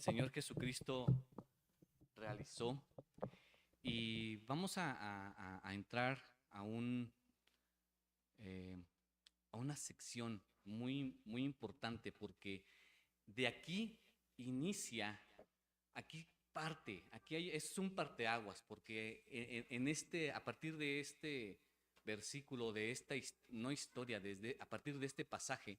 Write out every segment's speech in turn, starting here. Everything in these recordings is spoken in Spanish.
el Señor Jesucristo realizó. Y vamos a entrar a eh, a una sección muy importante, porque de aquí inicia, aquí parte, es un parteaguas, porque a partir de este versículo, de esta no historia, a partir de este pasaje,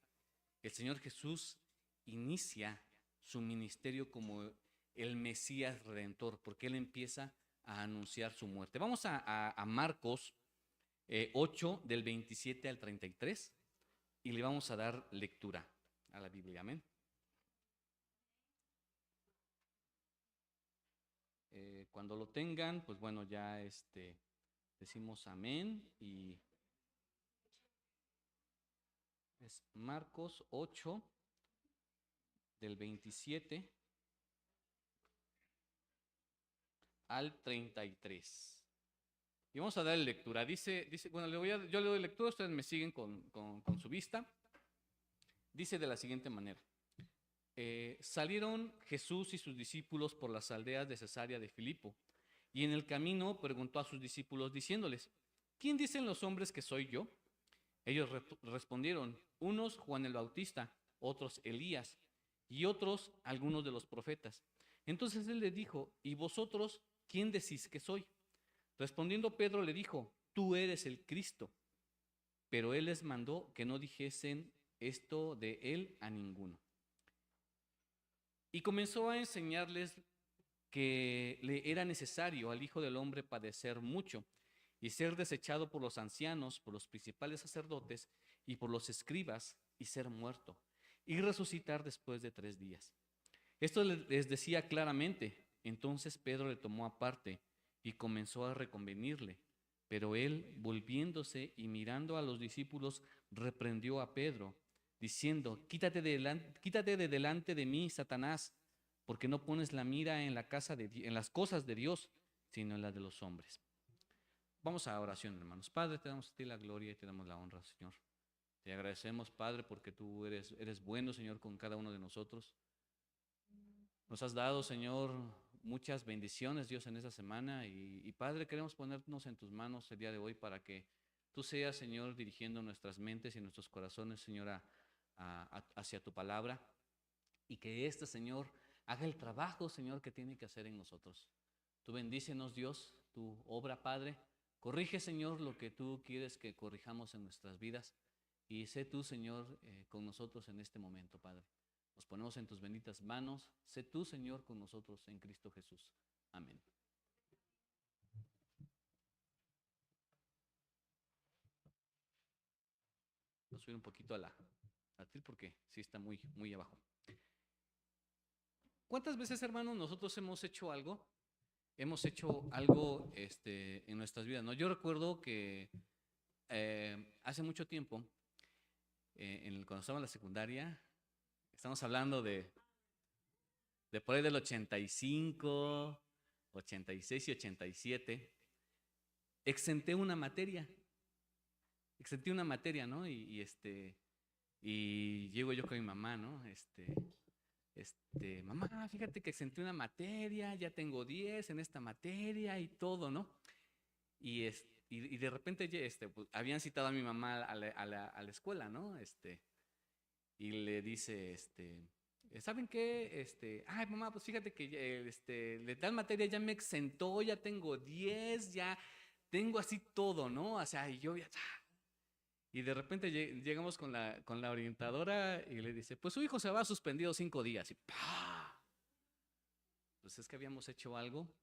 el Señor Jesús inicia su ministerio como el Mesías Redentor, porque Él empieza a anunciar su muerte. Vamos a Marcos 8, del 27 al 33, y le vamos a dar lectura a la Biblia. Amén. Cuando lo tengan, pues bueno, ya decimos amén. Y es Marcos 8, del 27 al 33. Y vamos a darle lectura. Bueno, yo le doy lectura, ustedes me siguen con su vista. Dice de la siguiente manera. Salieron Jesús y sus discípulos por las aldeas de Cesarea de Filipo, y en el camino preguntó a sus discípulos diciéndoles: ¿quién dicen los hombres que soy yo? Ellos respondieron: unos Juan el Bautista, otros Elías, y otros algunos de los profetas. Entonces él les dijo: ¿y vosotros quién decís que soy? Respondiendo Pedro le dijo: tú eres el Cristo. Pero él les mandó que no dijesen esto de él a ninguno. Y comenzó a enseñarles que le era necesario al Hijo del Hombre padecer mucho y ser desechado por los ancianos, por los principales sacerdotes y por los escribas, y ser muerto, y resucitar después de 3 días. Esto les decía claramente. Entonces Pedro le tomó aparte y comenzó a reconvenirle. Pero él, volviéndose y mirando a los discípulos, reprendió a Pedro, diciendo: quítate de delante de mí, Satanás, porque no pones la mira en las cosas de Dios, sino en las de los hombres. Vamos a oración, hermanos. Padre, te damos a ti la gloria y te damos la honra, Señor. Te agradecemos, Padre, porque tú eres bueno, Señor, con cada uno de nosotros. Nos has dado, Señor, muchas bendiciones, Dios, en esta semana. Y Padre, queremos ponernos en tus manos el día de hoy para que tú seas, Señor, dirigiendo nuestras mentes y nuestros corazones, Señor, hacia tu palabra. Y que Señor, haga el trabajo, Señor, que tiene que hacer en nosotros. Tú bendícenos, Dios, tu obra, Padre. Corrige, Señor, lo que tú quieres que corrijamos en nuestras vidas. Y sé tú, Señor, con nosotros en este momento, Padre. Nos ponemos en tus benditas manos. Sé tú, Señor, con nosotros en Cristo Jesús. Amén. Voy a subir un poquito a la porque sí está muy abajo. ¿Cuántas veces, hermanos, nosotros hemos hecho algo? Hemos hecho algo en nuestras vidas, ¿no? Yo recuerdo que hace mucho tiempo, cuando estaba en la secundaria, estamos hablando de por ahí del 85, 86 y 87, exenté una materia, ¿no? Y llego yo con mi mamá, ¿no? Mamá, fíjate que exenté una materia, ya tengo 10 en esta materia y todo, ¿no? Y de repente pues, habían citado a mi mamá a la escuela, ¿no? Y le dice, ¿saben qué? Ay, mamá, pues fíjate que de tal materia ya me exentó, ya tengo 10, ya tengo así todo, ¿no? O sea, y yo ya... Y de repente llegamos con la orientadora y le dice: pues su hijo se va suspendido 5 días. Y ¡pah! Pues es que habíamos hecho algo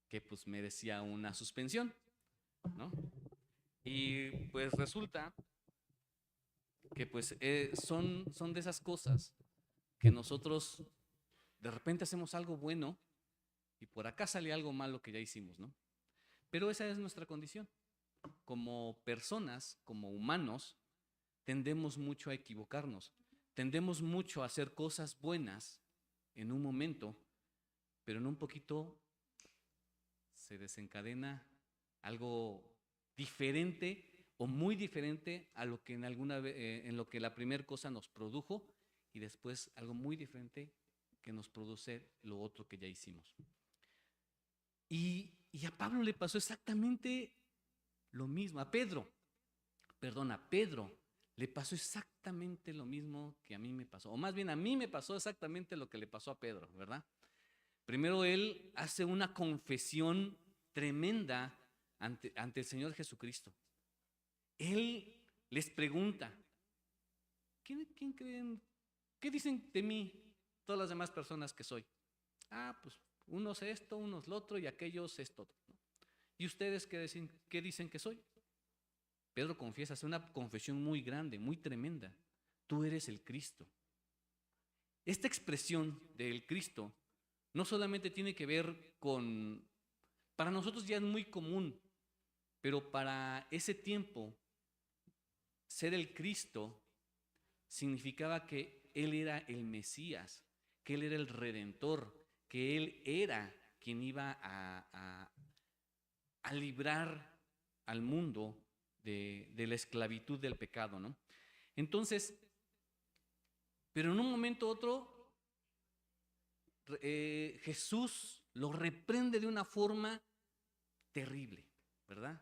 que pues merecía una suspensión, ¿no? Y pues resulta que pues son de esas cosas que nosotros de repente hacemos algo bueno y por acá sale algo malo que ya hicimos, ¿no? Pero esa es nuestra condición. Como personas, como humanos, tendemos mucho a equivocarnos. Tendemos mucho a hacer cosas buenas en un momento, pero en un poquito se desencadena algo diferente o muy diferente a lo que en lo que la primera cosa nos produjo, y después algo muy diferente que nos produce lo otro que ya hicimos. Y a Pablo le pasó exactamente lo mismo. A Pedro le pasó exactamente lo mismo que a mí me pasó. O más bien a mí me pasó exactamente lo que le pasó a Pedro, ¿verdad? Primero él hace una confesión tremenda ante el Señor Jesucristo. Él les pregunta, ¿quién creen? ¿Qué dicen de mí todas las demás personas que soy? Ah, pues unos esto, unos lo otro y aquellos esto, ¿no? ¿Y ustedes qué dicen que soy? Pedro confiesa, hace una confesión muy grande, muy tremenda. Tú eres el Cristo. Esta expresión del Cristo no solamente tiene que ver con, para nosotros ya es muy común, pero para ese tiempo, ser el Cristo significaba que Él era el Mesías, que Él era el Redentor, que Él era quien iba a librar al mundo de la esclavitud del pecado, ¿no? Entonces, pero en un momento u otro, Jesús lo reprende de una forma terrible, ¿verdad?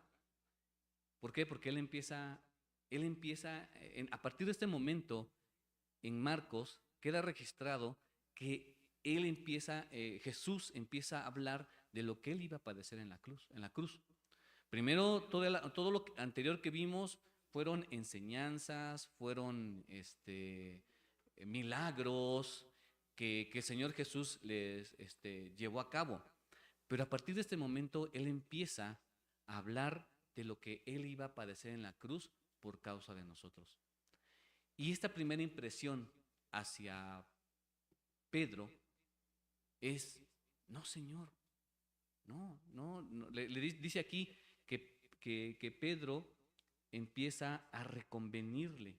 ¿Por qué? Porque a partir de este momento, en Marcos, queda registrado que Jesús empieza a hablar de lo que él iba a padecer en la cruz. Primero, todo lo anterior que vimos fueron enseñanzas, fueron milagros que el Señor Jesús les llevó a cabo. Pero a partir de este momento, Él empieza a hablar de lo que Él iba a padecer en la cruz por causa de nosotros. Y esta primera impresión hacia Pedro es, no, Señor, no. Le dice aquí que Pedro empieza a reconvenirle.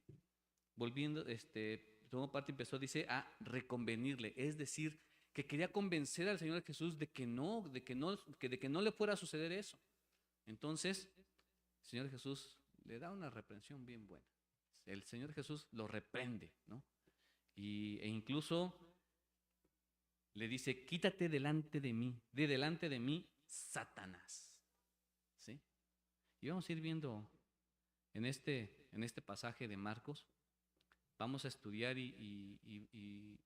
Volviendo, segunda parte dice a reconvenirle, es decir, que quería convencer al Señor Jesús de que no le fuera a suceder eso. Entonces, el Señor Jesús le da una reprensión bien buena. El Señor Jesús lo reprende, ¿no? E incluso le dice, quítate delante de mí, Satanás. ¿Sí? Y vamos a ir viendo en este pasaje de Marcos, vamos a estudiar y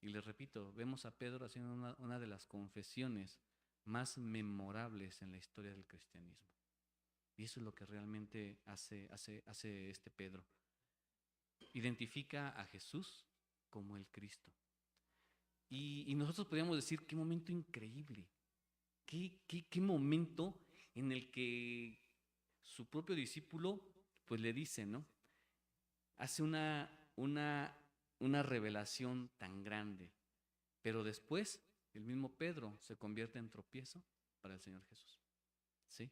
les repito, vemos a Pedro haciendo una de las confesiones más memorables en la historia del cristianismo. Y eso es lo que realmente hace este Pedro. Identifica a Jesús como el Cristo. Y nosotros podríamos decir, qué momento increíble, qué momento en el que su propio discípulo pues le dice, ¿no? Hace una revelación tan grande, pero después el mismo Pedro se convierte en tropiezo para el Señor Jesús. ¿Sí?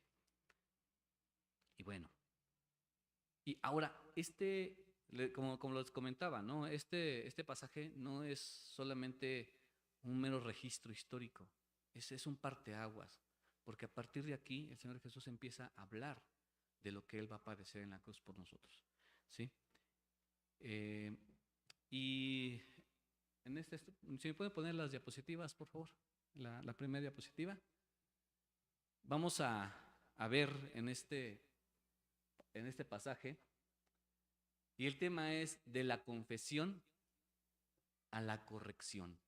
Y bueno, y ahora como les comentaba, ¿no? Este pasaje no es solamente un mero registro histórico, es un parteaguas, porque a partir de aquí el Señor Jesús empieza a hablar de lo que Él va a padecer en la cruz por nosotros, ¿sí? Y si me pueden poner las diapositivas, por favor, la primera diapositiva. Vamos a ver en este pasaje, y el tema es de la confesión a la corrección.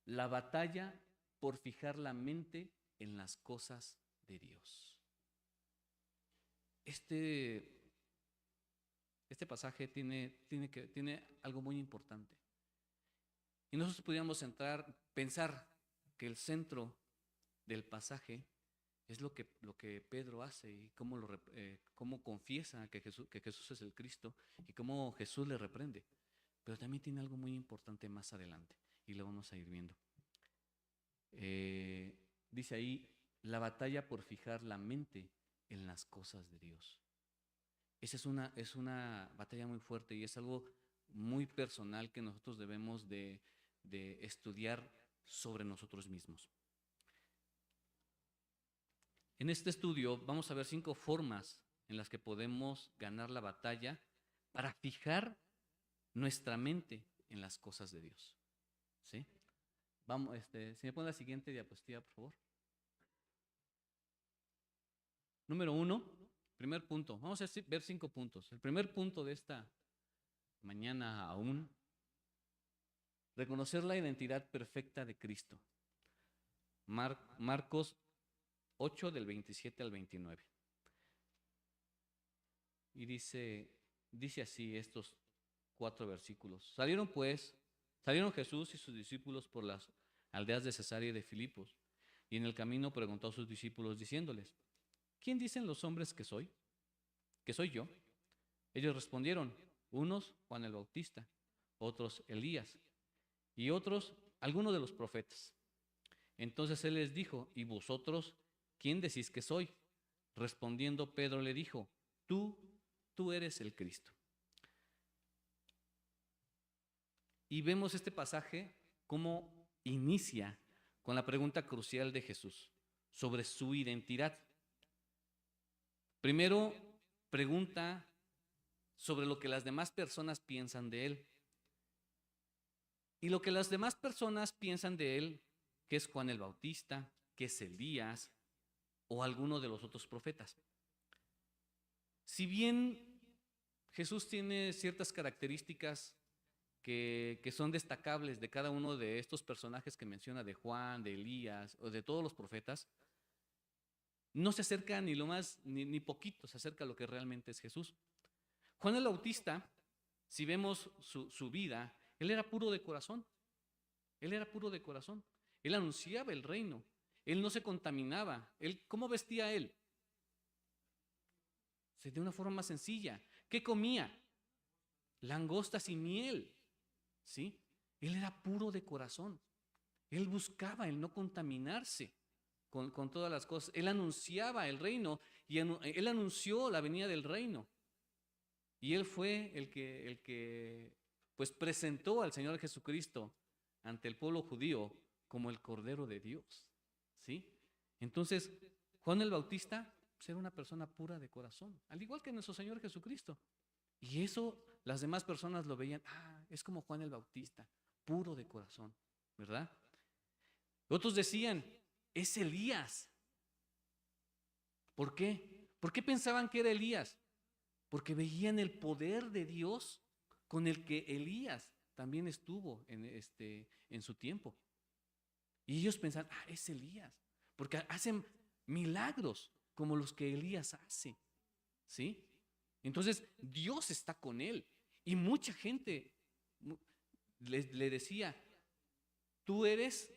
La batalla por fijar la mente en las cosas de Dios. Este pasaje tiene algo muy importante. Y nosotros podríamos pensar que el centro del pasaje es lo que Pedro hace y cómo confiesa que Jesús es el Cristo y cómo Jesús le reprende. Pero también tiene algo muy importante más adelante y lo vamos a ir viendo. Dice ahí, la batalla por fijar la mente en las cosas de Dios. Esa es una batalla muy fuerte y es algo muy personal que nosotros debemos de estudiar sobre nosotros mismos. En este estudio vamos a ver 5 formas en las que podemos ganar la batalla para fijar nuestra mente en las cosas de Dios. ¿sí? Vamos, si me pone la siguiente diapositiva, por favor. Número 1, primer punto. Vamos a ver 5 puntos. El primer punto de esta mañana aún, reconocer la identidad perfecta de Cristo. Marcos 8 del 27 al 29. Y dice así estos 4 versículos. Salieron Jesús y sus discípulos por las aldeas de Cesarea y de Filipos, y en el camino preguntó a sus discípulos diciéndoles: ¿quién dicen los hombres que soy? ¿Que soy yo? Ellos respondieron: unos Juan el Bautista, otros Elías, y otros algunos de los profetas. Entonces él les dijo: ¿y vosotros quién decís que soy? Respondiendo Pedro le dijo: tú eres el Cristo. Y vemos este pasaje cómo inicia con la pregunta crucial de Jesús sobre su identidad. Primero pregunta sobre lo que las demás personas piensan de él. Y lo que las demás personas piensan de él, que es Juan el Bautista, que es Elías o alguno de los otros profetas. Si bien Jesús tiene ciertas características que son destacables de cada uno de estos personajes que menciona, de Juan, de Elías o de todos los profetas, no se acerca ni poquito, se acerca a lo que realmente es Jesús. Juan el Bautista, si vemos su vida, él era puro de corazón. Él era puro de corazón. Él anunciaba el reino. Él no se contaminaba. ¿Cómo vestía él? De una forma más sencilla. ¿Qué comía? Langostas y miel. ¿Sí? Él era puro de corazón. Él buscaba el no contaminarse con todas las cosas. Él anunciaba el reino y él anunció la venida del reino. Y él fue el que pues presentó al Señor Jesucristo ante el pueblo judío como el Cordero de Dios. ¿Sí? Entonces, Juan el Bautista era una persona pura de corazón, al igual que nuestro Señor Jesucristo. Y eso las demás personas lo veían: es como Juan el Bautista, puro de corazón, ¿verdad? Otros decían: es Elías. ¿Por qué? ¿Por qué pensaban que era Elías? Porque veían el poder de Dios con el que Elías también estuvo en su tiempo. Y ellos pensaban: es Elías, porque hacen milagros como los que Elías hace. ¿Sí? Entonces Dios está con él. Y mucha gente le decía: tú eres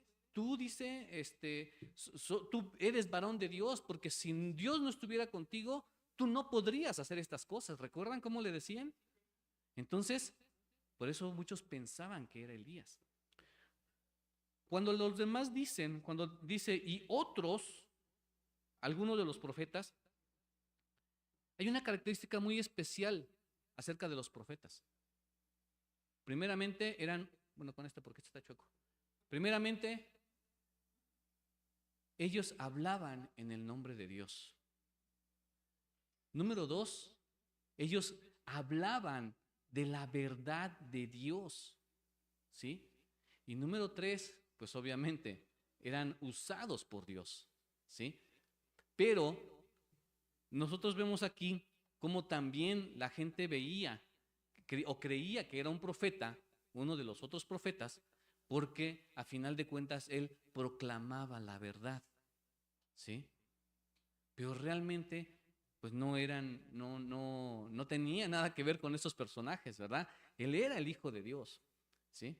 varón de Dios, porque si Dios no estuviera contigo, tú no podrías hacer estas cosas. ¿Recuerdan cómo le decían? Entonces, por eso muchos pensaban que era Elías. Cuando los demás cuando dice y otros, algunos de los profetas, hay una característica muy especial acerca de los profetas. Primeramente porque este está chueco. Primeramente, ellos hablaban en el nombre de Dios. Número 2, ellos hablaban de la verdad de Dios. ¿Sí? Y número 3, pues obviamente eran usados por Dios. ¿Sí? Pero nosotros vemos aquí cómo también la gente veía o creía que era un profeta, uno de los otros profetas, porque a final de cuentas él proclamaba la verdad. ¿Sí? Pero realmente pues no tenía nada que ver con esos personajes, ¿verdad? Él era el Hijo de Dios. ¿Sí?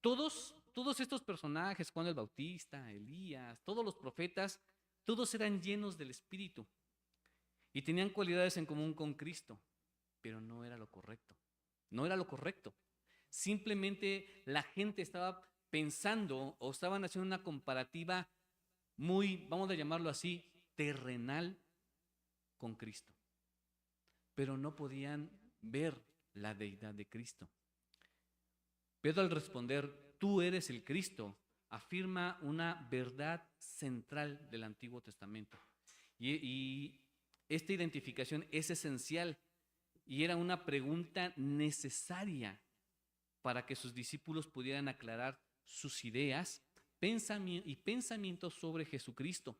Todos estos personajes, Juan el Bautista, Elías, todos los profetas, todos eran llenos del Espíritu y tenían cualidades en común con Cristo, pero no era lo correcto. No era lo correcto. Simplemente la gente estaba pensando o estaban haciendo una comparativa muy, vamos a llamarlo así, terrenal con Cristo. Pero no podían ver la deidad de Cristo. Pedro, al responder: tú eres el Cristo, afirma una verdad central del Antiguo Testamento. Y esta identificación es esencial y era una pregunta necesaria para que sus discípulos pudieran aclarar sus ideas y pensamientos sobre Jesucristo.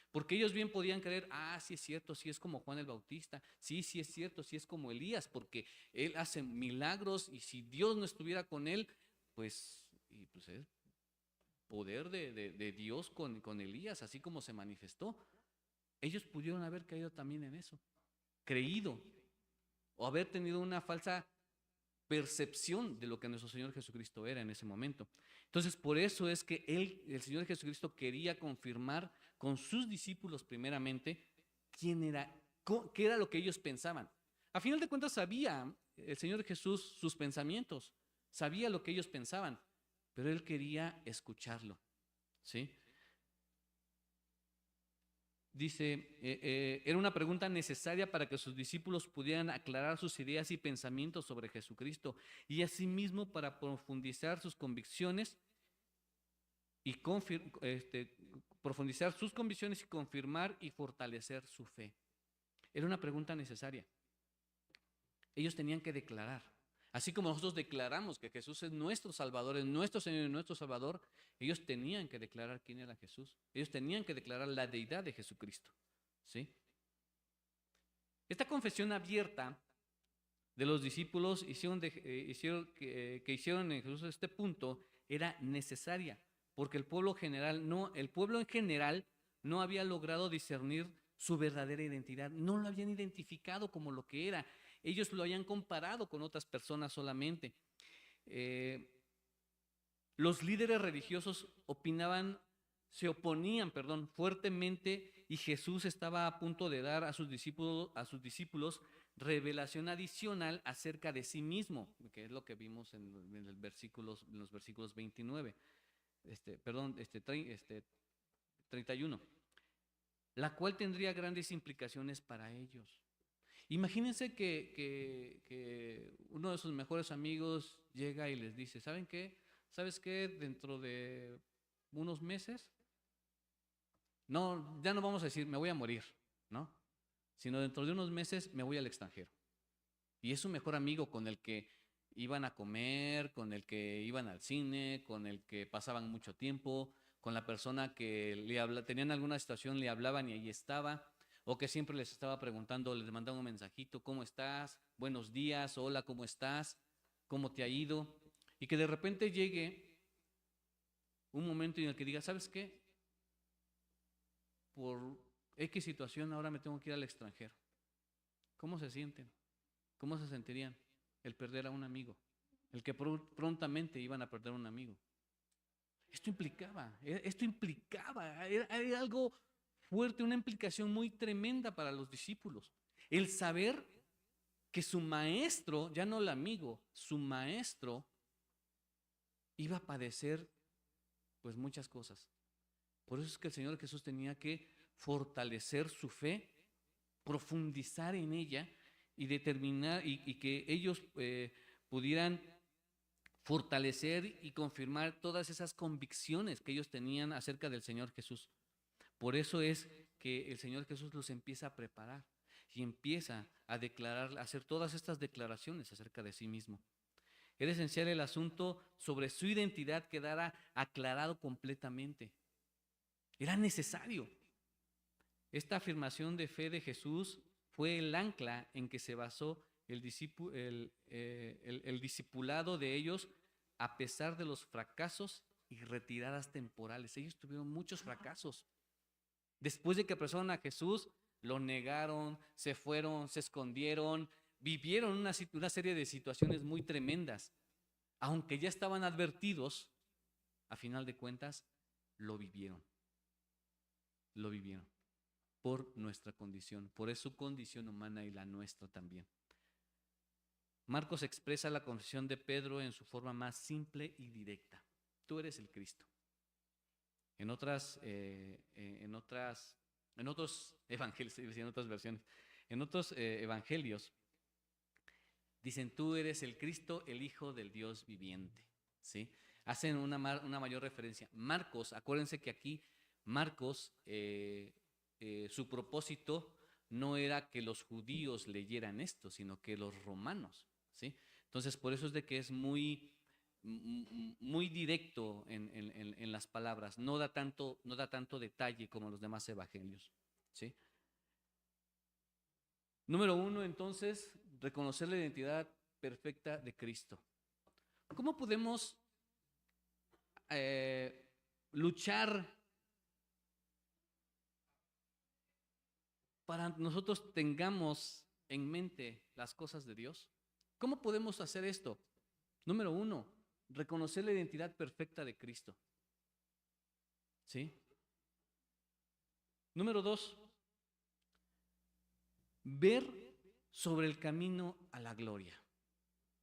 Porque ellos bien podían creer, sí es cierto, sí es como Juan el Bautista, sí, sí es cierto, sí es como Elías, porque él hace milagros y si Dios no estuviera con él, pues es poder de Dios con Elías, así como se manifestó. Ellos pudieron haber caído también en eso, creído o haber tenido una falsa percepción de lo que nuestro Señor Jesucristo era en ese momento. Entonces, por eso es que el Señor Jesucristo quería confirmar con sus discípulos primeramente quién era, qué era lo que ellos pensaban. A final de cuentas sabía el Señor Jesús sus pensamientos, sabía lo que ellos pensaban, pero él quería escucharlo, ¿sí? Dice, era una pregunta necesaria para que sus discípulos pudieran aclarar sus ideas y pensamientos sobre Jesucristo y asimismo para profundizar sus convicciones y profundizar sus convicciones y confirmar y fortalecer su fe. Era una pregunta necesaria. Ellos tenían que declarar. Así como nosotros declaramos que Jesús es nuestro Salvador, es nuestro Señor y nuestro Salvador, ellos tenían que declarar quién era Jesús. Ellos tenían que declarar la deidad de Jesucristo, ¿sí? Esta confesión abierta de los discípulos que hicieron en Jesús este punto era necesaria, porque el pueblo en general no había logrado discernir su verdadera identidad, no lo habían identificado como lo que era. Ellos lo habían comparado con otras personas solamente. Los líderes religiosos se oponían, fuertemente, y Jesús estaba a punto de dar a sus discípulos revelación adicional acerca de sí mismo, que es lo que vimos en los versículos 29, 31, la cual tendría grandes implicaciones para ellos. Imagínense que uno de sus mejores amigos llega y les dice, ¿saben qué? ¿Sabes qué? Dentro de unos meses, no, ya no vamos a decir me voy a morir, ¿no? Sino dentro de unos meses me voy al extranjero. Y es su mejor amigo con el que iban a comer, con el que iban al cine, con el que pasaban mucho tiempo, con la persona que tenían alguna situación, le hablaban y ahí estaba, o que siempre les estaba preguntando, les mandaba un mensajito, ¿cómo estás? Buenos días, hola, ¿cómo estás? ¿Cómo te ha ido? Y que de repente llegue un momento en el que diga, ¿sabes qué? Por X situación ahora me tengo que ir al extranjero. ¿Cómo se sienten? ¿Cómo se sentirían el perder a un amigo? El que prontamente iban a perder a un amigo. Esto implicaba, era algo fuerte, una implicación muy tremenda para los discípulos. El saber que su maestro, ya no el amigo, su maestro iba a padecer pues muchas cosas. Por eso es que el Señor Jesús tenía que fortalecer su fe, profundizar en ella y determinar y que ellos pudieran fortalecer y confirmar todas esas convicciones que ellos tenían acerca del Señor Jesús. Por eso es que el Señor Jesús los empieza a preparar y empieza a declarar, a hacer todas estas declaraciones acerca de sí mismo. Era esencial el asunto sobre su identidad quedara aclarado completamente. Era necesario. Esta afirmación de fe de Jesús fue el ancla en que se basó el discipulado de ellos a pesar de los fracasos y retiradas temporales. Ellos tuvieron muchos fracasos. Después de que apresaron a Jesús, lo negaron, se fueron, se escondieron, vivieron una serie de situaciones muy tremendas. Aunque ya estaban advertidos, a final de cuentas, lo vivieron. Lo vivieron por nuestra condición, por su condición humana y la nuestra también. Marcos expresa la confesión de Pedro en su forma más simple y directa. Tú eres el Cristo. En otros evangelios, en otras versiones, en otros evangelios, dicen, tú eres el Cristo, el Hijo del Dios viviente. ¿Sí? Hacen una mayor referencia. Marcos, acuérdense que aquí Marcos, su propósito no era que los judíos leyeran esto, sino que los romanos, ¿sí? Entonces, por eso es de que es muy muy directo en las palabras, no da tanto detalle como los demás evangelios, ¿sí? Número 1, entonces, reconocer la identidad perfecta de Cristo. ¿Cómo podemos luchar para nosotros tengamos en mente las cosas de Dios? ¿Cómo podemos hacer esto? Número 1, reconocer la identidad perfecta de Cristo. ¿Sí? Número 2, ver sobre el camino a la gloria.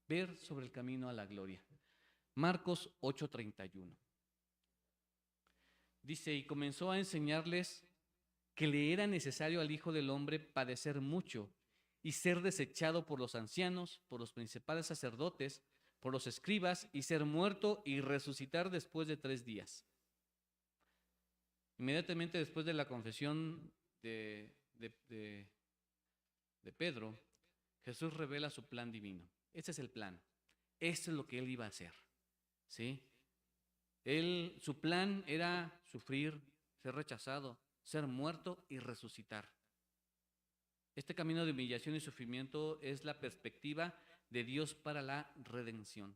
Ver sobre el camino a la gloria. Marcos 8:31. Dice, y comenzó a enseñarles que le era necesario al Hijo del Hombre padecer mucho y ser desechado por los ancianos, por los principales sacerdotes, por los escribas, y ser muerto y resucitar después de 3 días. Inmediatamente después de la confesión de Pedro, Jesús revela su plan divino. Ese es el plan. Esto es lo que él iba a hacer. ¿Sí? Su plan era sufrir, ser rechazado, ser muerto y resucitar. Este camino de humillación y sufrimiento es la perspectiva de Dios para la redención.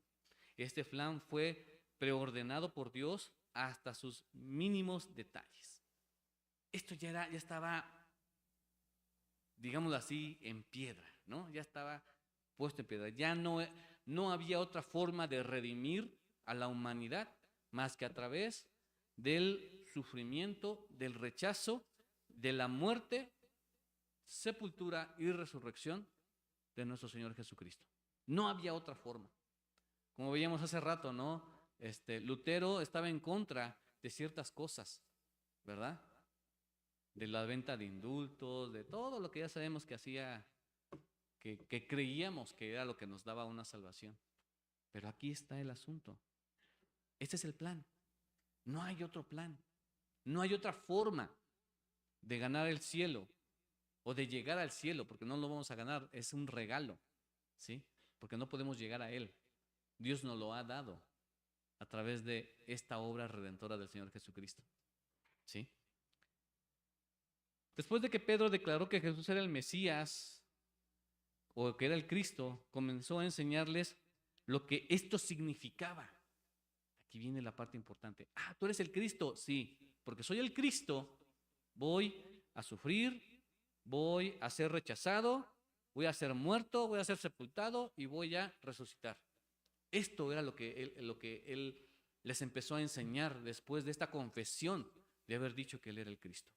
Este plan fue preordenado por Dios hasta sus mínimos detalles. Esto ya estaba, digámoslo así, en piedra, ¿no? Ya estaba puesto en piedra. Ya no había otra forma de redimir a la humanidad más que a través del sufrimiento, del rechazo, de la muerte, sepultura y resurrección de nuestro Señor Jesucristo. No había otra forma. Como veíamos hace rato, ¿no? Lutero estaba en contra de ciertas cosas, ¿verdad? De la venta de indultos, de todo lo que ya sabemos que hacía, que creíamos que era lo que nos daba una salvación. Pero aquí está el asunto. Este es el plan. No hay otro plan. No hay otra forma de ganar el cielo o de llegar al cielo, porque no lo vamos a ganar, es un regalo, ¿sí? Porque no podemos llegar a Él. Dios nos lo ha dado a través de esta obra redentora del Señor Jesucristo, ¿sí? Después de que Pedro declaró que Jesús era el Mesías o que era el Cristo, comenzó a enseñarles lo que esto significaba. Aquí viene la parte importante. Ah, ¿tú eres el Cristo? Sí, porque soy el Cristo. Voy a sufrir, voy a ser rechazado, voy a ser muerto, voy a ser sepultado y voy a resucitar. Esto era lo que él les empezó a enseñar después de esta confesión de haber dicho que él era el Cristo.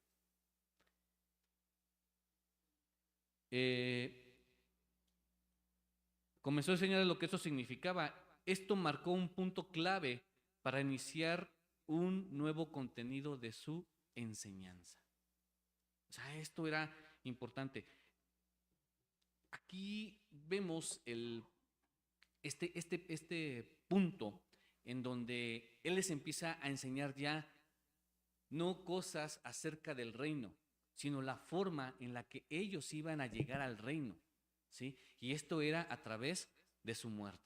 Comenzó a enseñarles lo que eso significaba. Esto marcó un punto clave para iniciar un nuevo contenido de su enseñanza. O sea, esto era importante. Aquí vemos este punto en donde él les empieza a enseñar ya no cosas acerca del reino, sino la forma en la que ellos iban a llegar al reino, ¿sí? Y esto era a través de su muerte.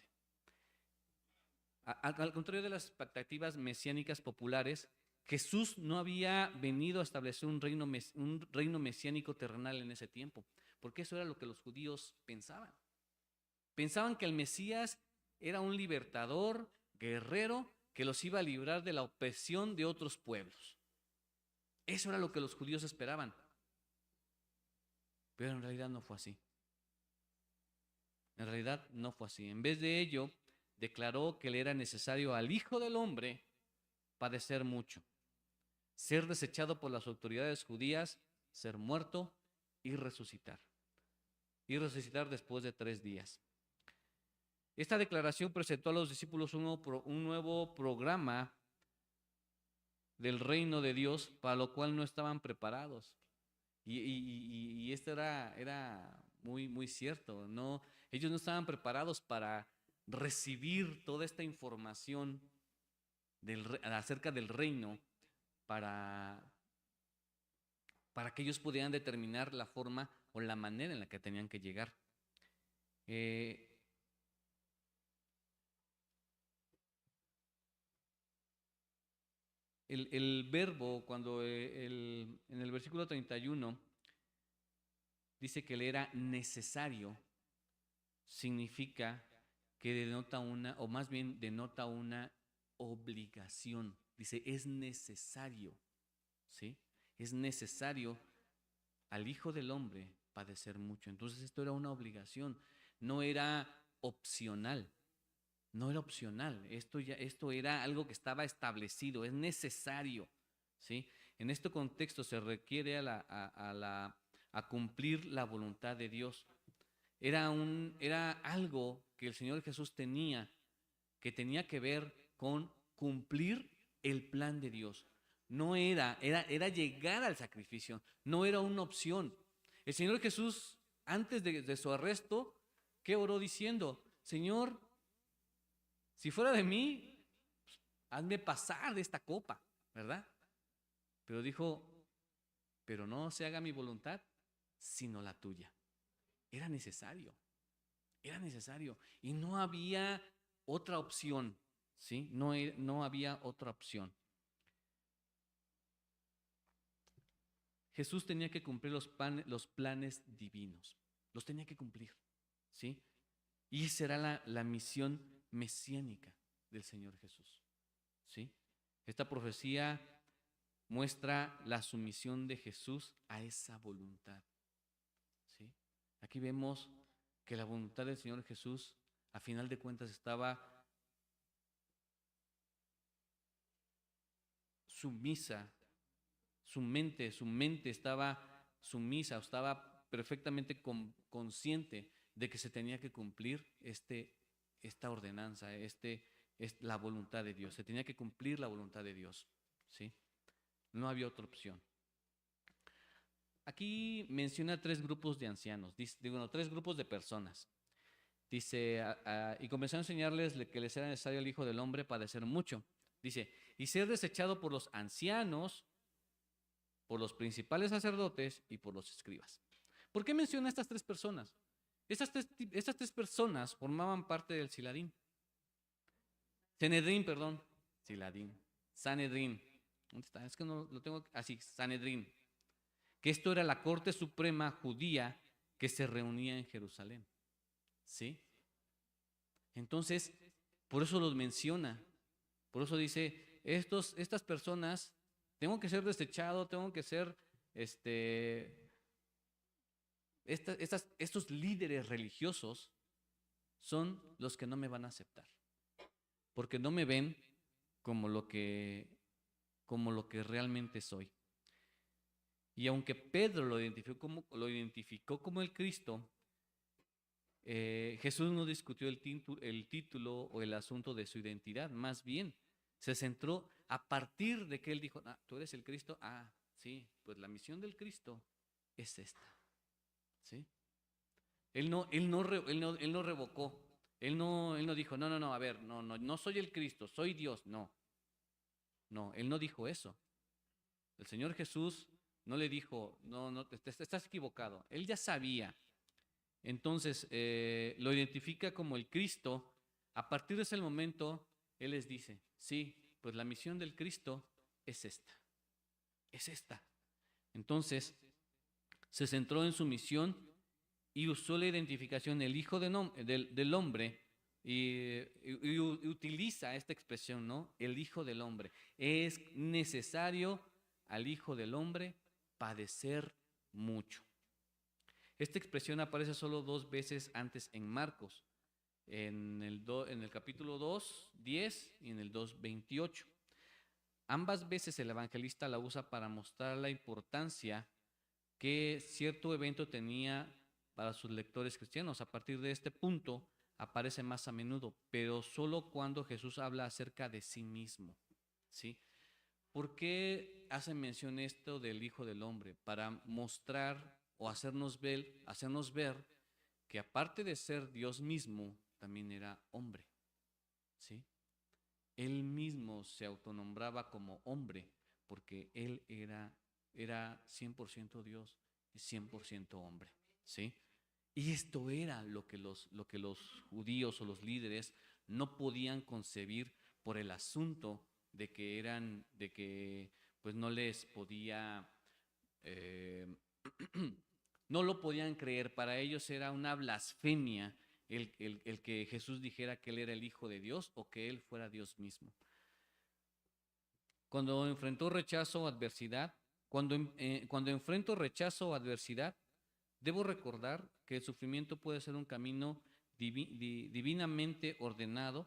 Al contrario de las expectativas mesiánicas populares, Jesús no había venido a establecer un reino mesiánico terrenal en ese tiempo, porque eso era lo que los judíos pensaban. Pensaban que el Mesías era un libertador, guerrero, que los iba a librar de la opresión de otros pueblos. Eso era lo que los judíos esperaban. Pero en realidad no fue así. En realidad no fue así. En vez de ello, declaró que le era necesario al Hijo del Hombre padecer mucho, ser desechado por las autoridades judías, ser muerto y resucitar. Y resucitar después de 3 días. Esta declaración presentó a los discípulos un nuevo programa del reino de Dios para lo cual no estaban preparados. Y esto era muy cierto. Ellos no estaban preparados para recibir toda esta información acerca del reino para que ellos pudieran determinar la forma o la manera en la que tenían que llegar. el verbo, cuando en el versículo 31 dice que le era necesario, significa que denota una, o más bien denota una obligación. Dice, es necesario, ¿sí? Es necesario al Hijo del Hombre padecer mucho. Entonces esto era una obligación, no era opcional. No era opcional, esto era algo que estaba establecido, es necesario, ¿sí? En este contexto se requiere a cumplir la voluntad de Dios. Era algo que el Señor Jesús tenía, que tenía que ver con cumplir el plan de Dios. No era llegar al sacrificio, no era una opción. El Señor Jesús, antes de su arresto, ¿qué oró diciendo? Señor, si fuera de mí, pues, hazme pasar de esta copa, ¿verdad? Pero dijo, pero no se haga mi voluntad, sino la tuya. Era necesario, era necesario. Y no había otra opción, ¿sí? No había otra opción. Jesús tenía que cumplir los planes divinos, los tenía que cumplir, ¿sí? Y esa era la misión mesiánica del Señor Jesús, ¿sí? Esta profecía muestra la sumisión de Jesús a esa voluntad, ¿sí? Aquí vemos que la voluntad del Señor Jesús, a final de cuentas, estaba sumisa, su mente estaba sumisa, estaba perfectamente consciente de que se tenía que cumplir esta ordenanza, la voluntad de Dios, se tenía que cumplir la voluntad de Dios, ¿sí? No había otra opción. Aquí menciona tres grupos de ancianos, tres grupos de personas. Dice, y comenzó a enseñarles que les era necesario el Hijo del Hombre padecer mucho. Dice, y ser desechado por los ancianos, por los principales sacerdotes y por los escribas. ¿Por qué menciona estas tres personas? Estas tres personas formaban parte del Siladín. Sanedrín, perdón. Siladín. Sanedrín. ¿Dónde está? Es que no lo tengo así, Sanedrín. Que esto era la corte suprema judía que se reunía en Jerusalén. ¿Sí? Entonces, por eso los menciona. Por eso dice, estas personas, tengo que ser desechado, tengo que ser, estos líderes religiosos son los que no me van a aceptar. Porque no me ven como lo que realmente soy. Y aunque Pedro lo identificó como el Cristo, Jesús no discutió el título o el asunto de su identidad, más bien se centró a partir de que él dijo, ¿tú eres el Cristo? Ah, sí, pues la misión del Cristo es esta, ¿sí? Él no revocó, él no dijo, no, a ver, no soy el Cristo, soy Dios, no, él no dijo eso. El Señor Jesús no le dijo, no, estás equivocado, él ya sabía. Entonces, lo identifica como el Cristo. A partir de ese momento, Él les dice, sí, pues la misión del Cristo es esta. Es esta. Entonces, se centró en su misión y usó la identificación del Hijo del Hombre y utiliza esta expresión, ¿no? El Hijo del Hombre. Es necesario al Hijo del Hombre padecer mucho. Esta expresión aparece solo 2 veces antes en Marcos, en el capítulo 2, 10 y en el 2, 28. Ambas veces el evangelista la usa para mostrar la importancia que cierto evento tenía para sus lectores cristianos. A partir de este punto aparece más a menudo, pero solo cuando Jesús habla acerca de sí mismo, ¿sí? ¿Por qué hace mención esto del Hijo del Hombre? Para mostrar o hacernos ver que aparte de ser Dios mismo, también era hombre, ¿sí? Él mismo se autonombraba como hombre porque él era 100% Dios y 100% hombre, ¿sí? Y esto era lo que los judíos o los líderes no podían concebir por el asunto de que pues no les podía, eh, no lo podían creer. Para ellos era una blasfemia el que Jesús dijera que Él era el Hijo de Dios o que Él fuera Dios mismo. Cuando enfrentó rechazo o adversidad, cuando enfrento rechazo o adversidad, debo recordar que el sufrimiento puede ser un camino divinamente ordenado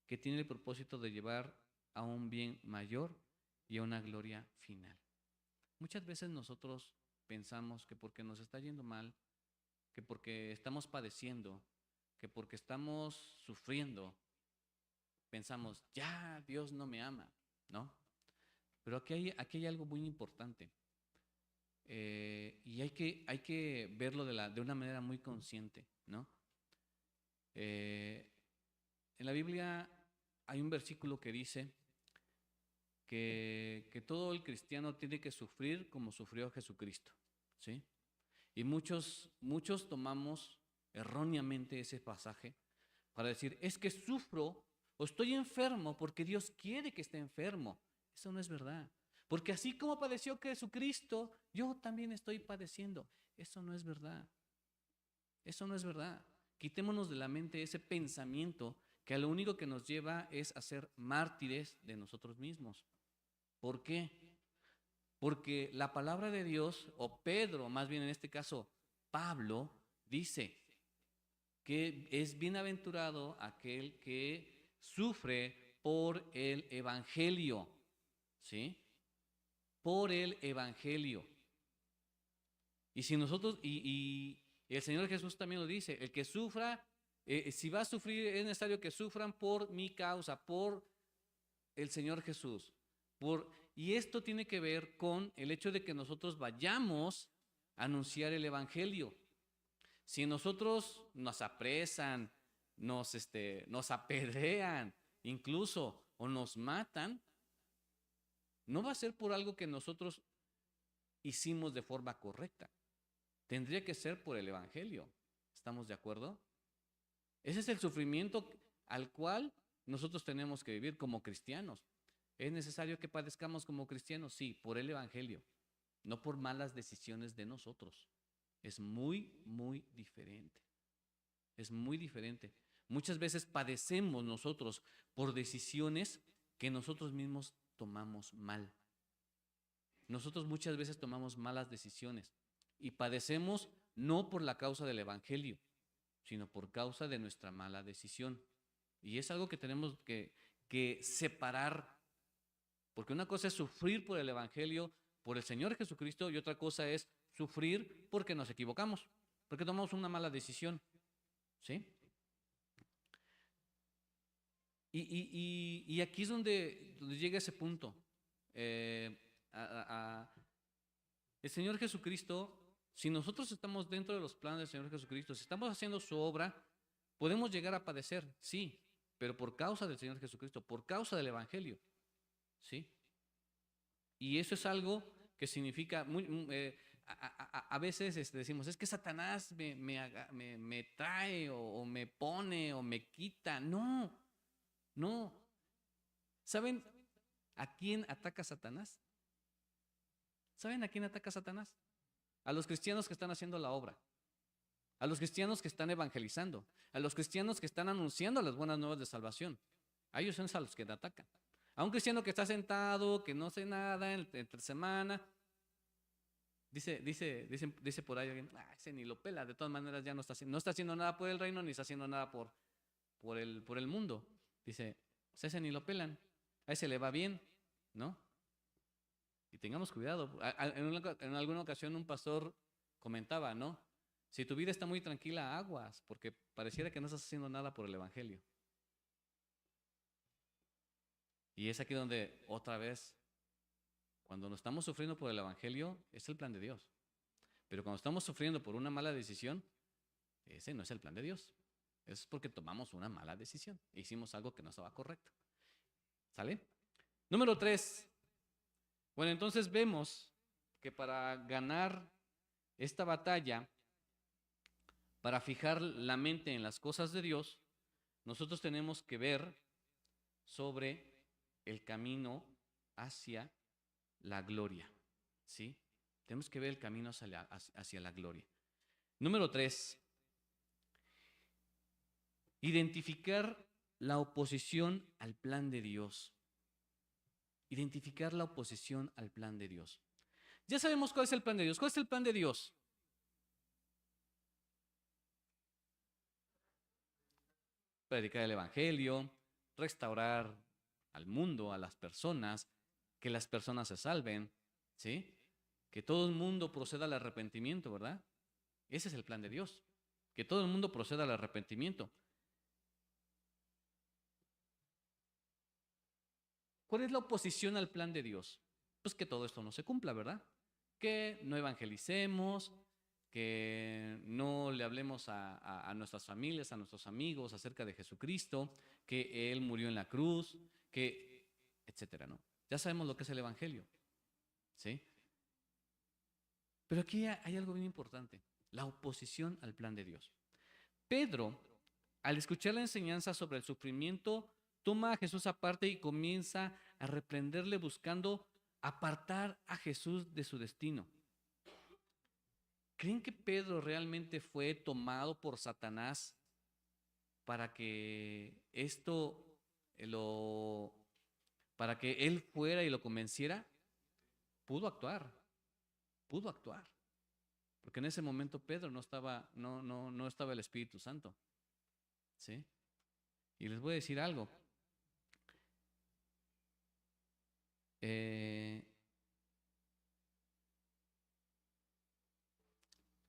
que tiene el propósito de llevar a un bien mayor y a una gloria final. Muchas veces nosotros pensamos que porque nos está yendo mal, que porque estamos padeciendo, que porque estamos sufriendo, pensamos, ya Dios no me ama, ¿no? Pero aquí hay algo muy importante. Y hay que verlo de una manera muy consciente, ¿no? En la Biblia hay un versículo que dice que todo el cristiano tiene que sufrir como sufrió Jesucristo, ¿sí? Y muchos tomamos erróneamente ese pasaje para decir, es que sufro o estoy enfermo porque Dios quiere que esté enfermo. Eso no es verdad. Porque así como padeció Jesucristo, yo también estoy padeciendo. Eso no es verdad. Eso no es verdad. Quitémonos de la mente ese pensamiento que a lo único que nos lleva es a ser mártires de nosotros mismos. ¿Por qué? Porque la palabra de Dios, o Pedro, más bien en este caso Pablo, dice que es bienaventurado aquel que sufre por el evangelio, ¿sí? Por el evangelio. Y si nosotros, y el Señor Jesús también lo dice, el que sufra, si va a sufrir, es necesario que sufran por mi causa, por el Señor Jesús. Y esto tiene que ver con el hecho de que nosotros vayamos a anunciar el evangelio. Si nosotros nos apresan, nos apedrean, incluso, o nos matan, no va a ser por algo que nosotros hicimos de forma correcta. Tendría que ser por el evangelio. ¿Estamos de acuerdo? Ese es el sufrimiento al cual nosotros tenemos que vivir como cristianos. ¿Es necesario que padezcamos como cristianos? Sí, por el evangelio, no por malas decisiones de nosotros. Es muy, muy diferente. Es muy diferente. Muchas veces padecemos nosotros por decisiones que nosotros mismos tomamos mal. Nosotros muchas veces tomamos malas decisiones y padecemos no por la causa del evangelio, sino por causa de nuestra mala decisión. Y es algo que tenemos que separar, porque una cosa es sufrir por el evangelio, por el Señor Jesucristo, y otra cosa es sufrir porque nos equivocamos, porque tomamos una mala decisión, ¿sí? Y aquí es donde llega ese punto. El Señor Jesucristo, si nosotros estamos dentro de los planes del Señor Jesucristo, si estamos haciendo su obra, podemos llegar a padecer, sí, pero por causa del Señor Jesucristo, por causa del Evangelio, ¿sí? Y eso es algo que significa, a veces decimos, es que Satanás me trae o me pone o me quita. No, no. ¿Saben a quién ataca Satanás? ¿Saben a quién ataca Satanás? A los cristianos que están haciendo la obra, a los cristianos que están evangelizando, a los cristianos que están anunciando las buenas nuevas de salvación. A ellos son a los que te atacan. A un cristiano que está sentado, que no hace nada entre semana, dice por ahí alguien, ese ni lo pela, de todas maneras ya no está haciendo nada por el reino, ni está haciendo nada por el mundo. Dice, pues ese ni lo pelan, a ese le va bien, ¿no? Y tengamos cuidado. En alguna ocasión un pastor comentaba, ¿no? Si tu vida está muy tranquila, aguas, porque pareciera que no estás haciendo nada por el evangelio. Y es aquí donde otra vez, cuando nos estamos sufriendo por el evangelio, es el plan de Dios. Pero cuando estamos sufriendo por una mala decisión, ese no es el plan de Dios. Eso es porque tomamos una mala decisión. Hicimos algo que no estaba correcto. ¿Sale? Número 3. Bueno, entonces vemos que para ganar esta batalla, para fijar la mente en las cosas de Dios, nosotros tenemos que ver sobre el camino hacia la gloria, ¿sí? Tenemos que ver el camino hacia la gloria. Número 3, identificar la oposición al plan de Dios. Identificar la oposición al plan de Dios. Ya sabemos cuál es el plan de Dios. ¿Cuál es el plan de Dios? Predicar el evangelio, restaurar al mundo, a las personas, que las personas se salven, ¿sí? Que todo el mundo proceda al arrepentimiento, ¿verdad? Ese es el plan de Dios. Que todo el mundo proceda al arrepentimiento. ¿Cuál es la oposición al plan de Dios? Pues que todo esto no se cumpla, ¿verdad? Que no evangelicemos, que no le hablemos a nuestras familias, a nuestros amigos acerca de Jesucristo, que Él murió en la cruz, que, etcétera, ¿no? Ya sabemos lo que es el evangelio, ¿sí? Pero aquí hay algo bien importante, la oposición al plan de Dios. Pedro, al escuchar la enseñanza sobre el sufrimiento, toma a Jesús aparte y comienza a reprenderle buscando apartar a Jesús de su destino. ¿Creen que Pedro realmente fue tomado por Satanás para que para que él fuera y lo convenciera? Pudo actuar, pudo actuar. Porque en ese momento Pedro no estaba el Espíritu Santo. ¿Sí? Y les voy a decir algo.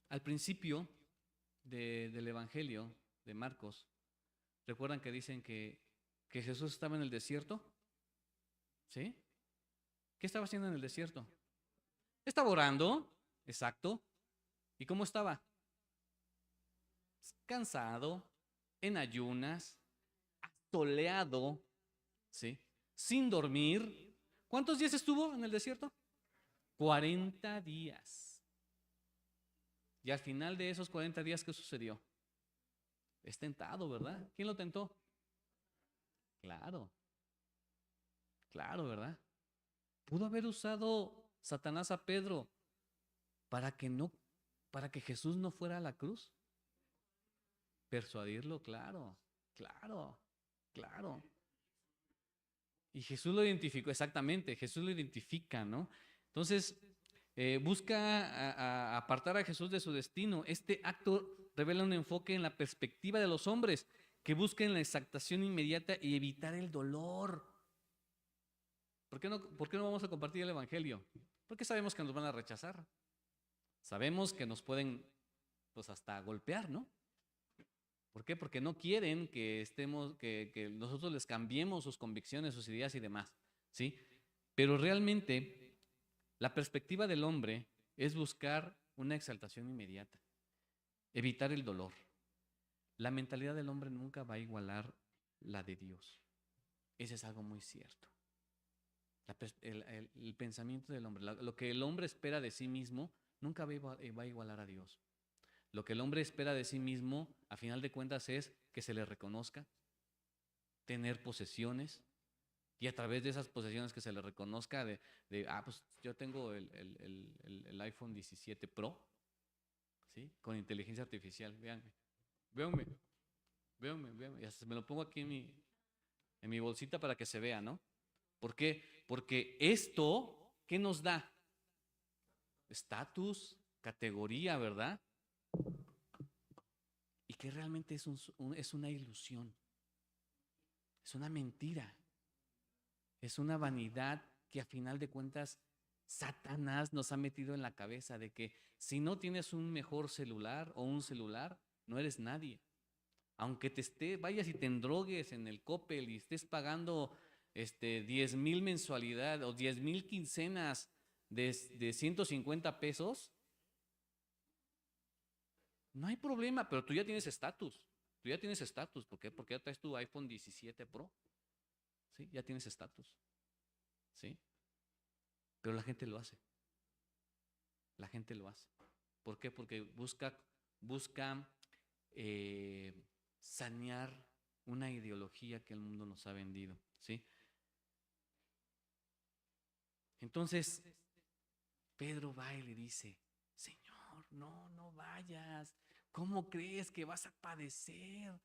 Al principio del Evangelio de Marcos, ¿recuerdan que dicen que Jesús estaba en el desierto? ¿Sí? ¿Qué estaba haciendo en el desierto? Estaba orando, exacto. ¿Y cómo estaba? Cansado, en ayunas, soleado, ¿sí? Sin dormir. ¿Cuántos días estuvo en el desierto? 40 días. Y al final de esos 40 días, ¿qué sucedió? Es tentado, ¿verdad? ¿Quién lo tentó? Claro, claro, ¿verdad? Pudo haber usado Satanás a Pedro para que Jesús no fuera a la cruz. Persuadirlo, claro, claro, claro. Y Jesús lo identificó, exactamente, Jesús lo identifica, ¿no? Entonces, busca apartar a Jesús de su destino. Este acto revela un enfoque en la perspectiva de los hombres que buscan la exaltación inmediata y evitar el dolor. Por qué no vamos a compartir el Evangelio? Porque sabemos que nos van a rechazar. Sabemos que nos pueden, pues hasta golpear, ¿no? ¿Por qué? Porque no quieren que nosotros les cambiemos sus convicciones, sus ideas y demás, ¿sí? Pero realmente la perspectiva del hombre es buscar una exaltación inmediata, evitar el dolor. La mentalidad del hombre nunca va a igualar la de Dios. Ese es algo muy cierto. El pensamiento del hombre, lo que el hombre espera de sí mismo, nunca va a igualar a Dios. Lo que el hombre espera de sí mismo, a final de cuentas, es que se le reconozca, tener posesiones, y a través de esas posesiones que se le reconozca, pues yo tengo el iPhone 17 Pro, ¿sí? Con inteligencia artificial, véanme, y hasta me lo pongo aquí en mi bolsita para que se vea, ¿no? ¿Por qué? Porque esto, ¿qué nos da? Estatus, categoría, ¿verdad? Y que realmente es una ilusión, es una mentira, es una vanidad que a final de cuentas Satanás nos ha metido en la cabeza de que si no tienes un mejor celular o un celular, no eres nadie. Aunque vayas y te endrogues en el Coppel y estés pagando 10,000 mensualidad o 10,000 quincenas de 150 pesos, no hay problema, pero tú ya tienes estatus. Tú ya tienes estatus. ¿Por qué? Porque ya traes tu iPhone 17 Pro. ¿Sí? Ya tienes estatus. ¿Sí? Pero la gente lo hace. La gente lo hace. ¿Por qué? Porque busca eh, sanear una ideología que el mundo nos ha vendido. ¿Sí? Entonces, Pedro va y le dice, Señor, no, no vayas. ¿Cómo crees que vas a padecer?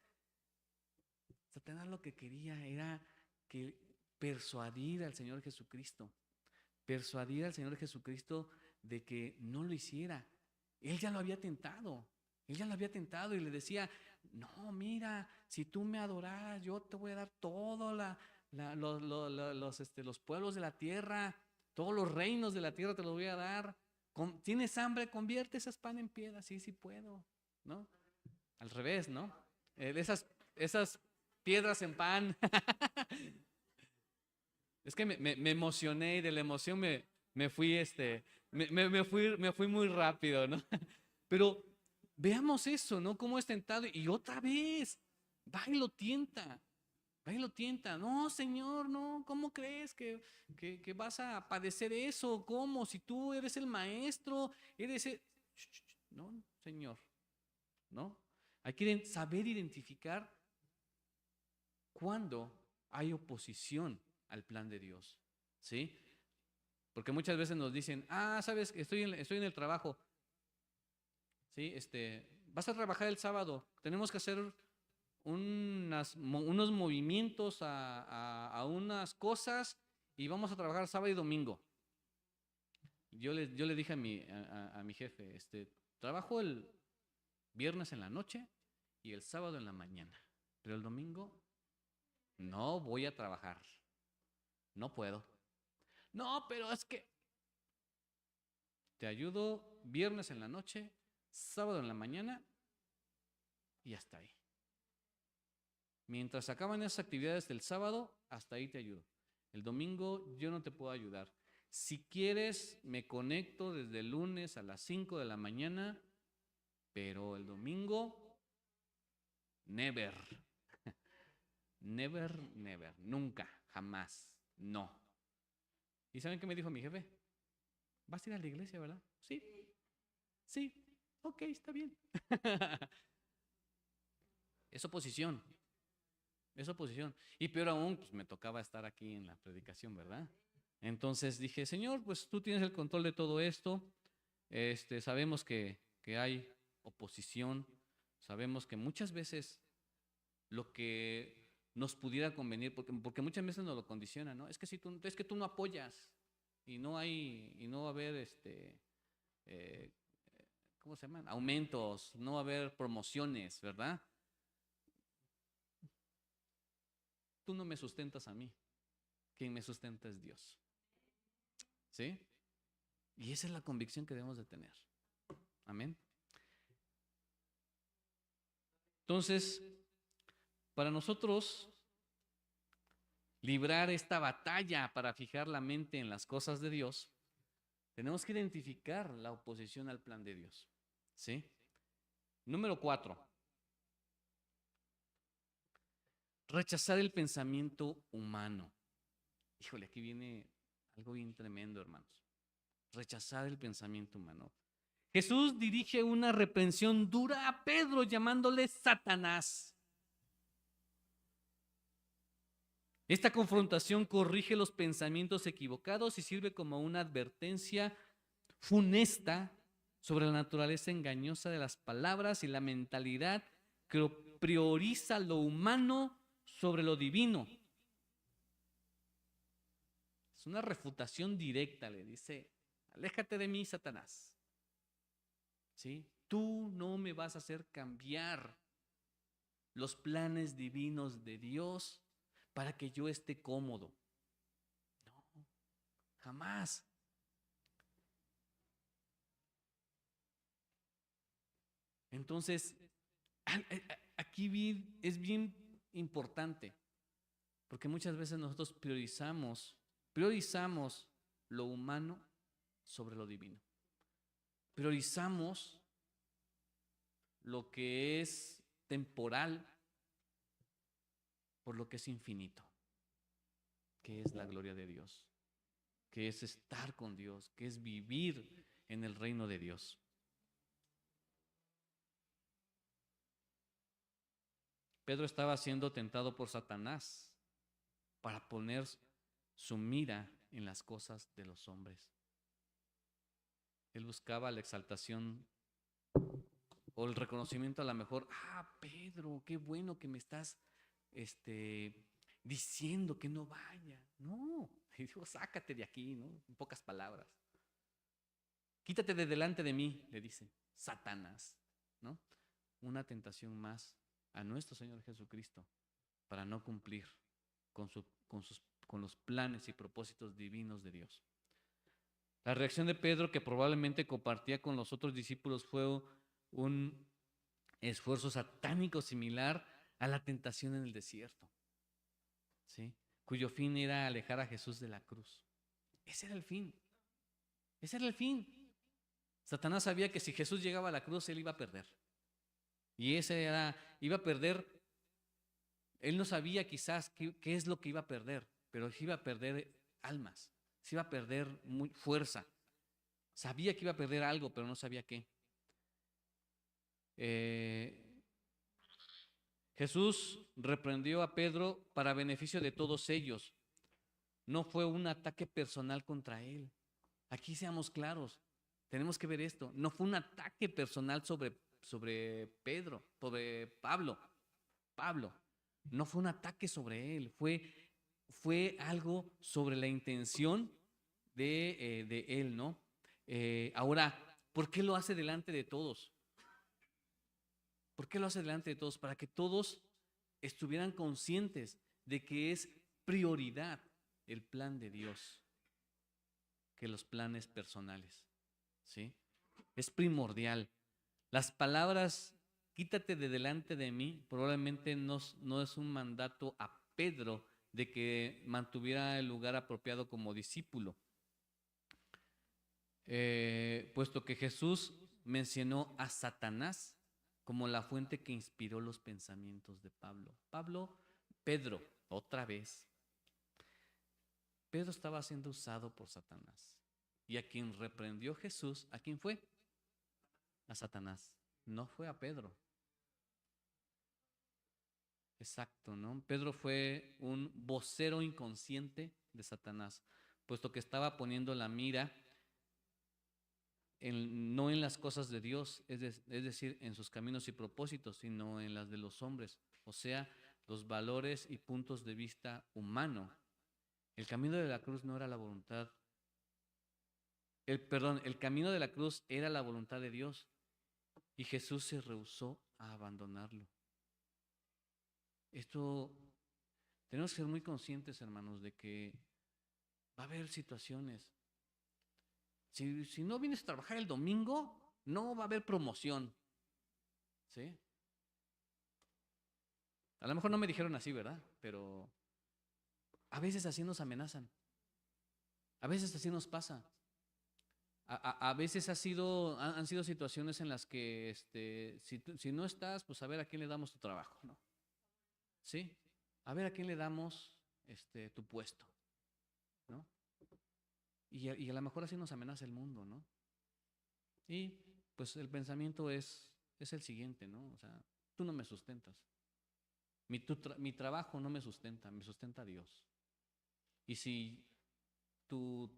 Satanás lo que quería era que persuadir al Señor Jesucristo. Persuadir al Señor Jesucristo de que no lo hiciera. Él ya lo había tentado. Él ya lo había tentado y le decía, no, mira, si tú me adoras, yo te voy a dar todos los pueblos de la tierra, todos los reinos de la tierra te los voy a dar. ¿Tienes hambre? Convierte esas pan en piedras. Sí, sí puedo, ¿no? Al revés, ¿no? Esas piedras en pan. Es que me emocioné y de la emoción me fui, me fui muy rápido, ¿no? Pero veamos eso, ¿no? Cómo es tentado y otra vez va y lo tienta. Va y lo tienta. No, Señor, no, ¿cómo crees que vas a padecer eso? ¿Cómo? Si tú eres el maestro, eres el... No, Señor, ¿no? Hay que saber identificar cuando hay oposición al plan de Dios, ¿sí? Porque muchas veces nos dicen, sabes, estoy en el trabajo, ¿sí? Vas a trabajar el sábado, tenemos que hacer unos movimientos a unas cosas y vamos a trabajar sábado y domingo. Yo le dije a mi jefe, trabajo el viernes en la noche y el sábado en la mañana, pero el domingo no voy a trabajar. No puedo. No, pero es que te ayudo viernes en la noche, sábado en la mañana y hasta ahí. Mientras acaban esas actividades del sábado, hasta ahí te ayudo. El domingo yo no te puedo ayudar. Si quieres, me conecto desde el lunes a las 5 de la mañana, pero el domingo, never. Never, never. Nunca, jamás. No. ¿Y saben qué me dijo mi jefe? ¿Vas a ir a la iglesia, verdad? Sí. Sí. Ok, está bien. Es oposición. Es oposición. Y peor aún, pues me tocaba estar aquí en la predicación, ¿verdad? Entonces dije, Señor, pues tú tienes el control de todo esto. Sabemos que hay oposición. Sabemos que muchas veces lo que nos pudiera convenir, porque muchas veces nos lo condicionan, ¿no? Es que tú no apoyas y no va a haber eh, ¿cómo se llaman? Aumentos, no va a haber promociones, ¿verdad? Tú no me sustentas a mí, quien me sustenta es Dios. ¿Sí? Y esa es la convicción que debemos de tener. Amén. Entonces, para nosotros librar esta batalla para fijar la mente en las cosas de Dios, tenemos que identificar la oposición al plan de Dios. ¿Sí? Número 4. Rechazar el pensamiento humano. Híjole, aquí viene algo bien tremendo, hermanos. Rechazar el pensamiento humano. Jesús dirige una reprensión dura a Pedro llamándole Satanás. Esta confrontación corrige los pensamientos equivocados y sirve como una advertencia funesta sobre la naturaleza engañosa de las palabras y la mentalidad que prioriza lo humano sobre lo divino. Es una refutación directa, le dice, aléjate de mí, Satanás. ¿Sí? Tú no me vas a hacer cambiar los planes divinos de Dios para que yo esté cómodo. No, jamás. Entonces, aquí es bien importante, porque muchas veces nosotros priorizamos lo humano sobre lo divino. Priorizamos lo que es temporal por lo que es infinito, que es la gloria de Dios, que es estar con Dios, que es vivir en el reino de Dios. Pedro estaba siendo tentado por Satanás para poner su mira en las cosas de los hombres. Él buscaba la exaltación o el reconocimiento a lo mejor. Pedro, qué bueno que me estás diciendo que no vaya. No, y dijo, sácate de aquí, ¿no? En pocas palabras. Quítate de delante de mí, le dice, Satanás, ¿no? Una tentación más a nuestro Señor Jesucristo para no cumplir con los planes y propósitos divinos de Dios. La reacción de Pedro, que probablemente compartía con los otros discípulos, fue un esfuerzo satánico similar a la tentación en el desierto, ¿sí? Cuyo fin era alejar a Jesús de la cruz. Ese era el fin. Ese era el fin. Satanás sabía que si Jesús llegaba a la cruz, él iba a perder. Y iba a perder. Él no sabía quizás qué es lo que iba a perder, pero iba a perder almas, se iba a perder fuerza. Sabía que iba a perder algo, pero no sabía qué. Jesús reprendió a Pedro para beneficio de todos ellos. No fue un ataque personal contra él. Aquí seamos claros, tenemos que ver esto. No fue un ataque personal sobre Pedro, sobre Pablo. No fue un ataque sobre él, fue algo sobre la intención de él, ¿no? Ahora, ¿por qué lo hace delante de todos? ¿Por qué lo hace delante de todos? Para que todos estuvieran conscientes de que es prioridad el plan de Dios que los planes personales, ¿sí? Es primordial. Las palabras, quítate de delante de mí, probablemente no es un mandato a Pedro de que mantuviera el lugar apropiado como discípulo, puesto que Jesús mencionó a Satanás como la fuente que inspiró los pensamientos de Pedro, otra vez. Pedro estaba siendo usado por Satanás. Y a quien reprendió Jesús, ¿a quién fue? A Satanás. No fue a Pedro. Exacto, ¿no? Pedro fue un vocero inconsciente de Satanás, puesto que estaba poniendo la mira no en las cosas de Dios, es decir, en sus caminos y propósitos, sino en las de los hombres, o sea, los valores y puntos de vista humano. El camino de la cruz no era la voluntad. El camino de la cruz era la voluntad de Dios y Jesús se rehusó a abandonarlo. Esto, tenemos que ser muy conscientes, hermanos, de que va a haber situaciones. Si no vienes a trabajar el domingo, no va a haber promoción. ¿Sí? A lo mejor no me dijeron así, ¿verdad? Pero a veces así nos amenazan. A veces así nos pasa. A veces han sido situaciones en las que si no estás, pues a ver a quién le damos tu trabajo, ¿no? ¿Sí? A ver a quién le damos tu puesto, ¿no? Y a lo mejor así nos amenaza el mundo, ¿no? Y pues el pensamiento es el siguiente, ¿no? O sea, tú no me sustentas. Mi trabajo no me sustenta Dios. Y si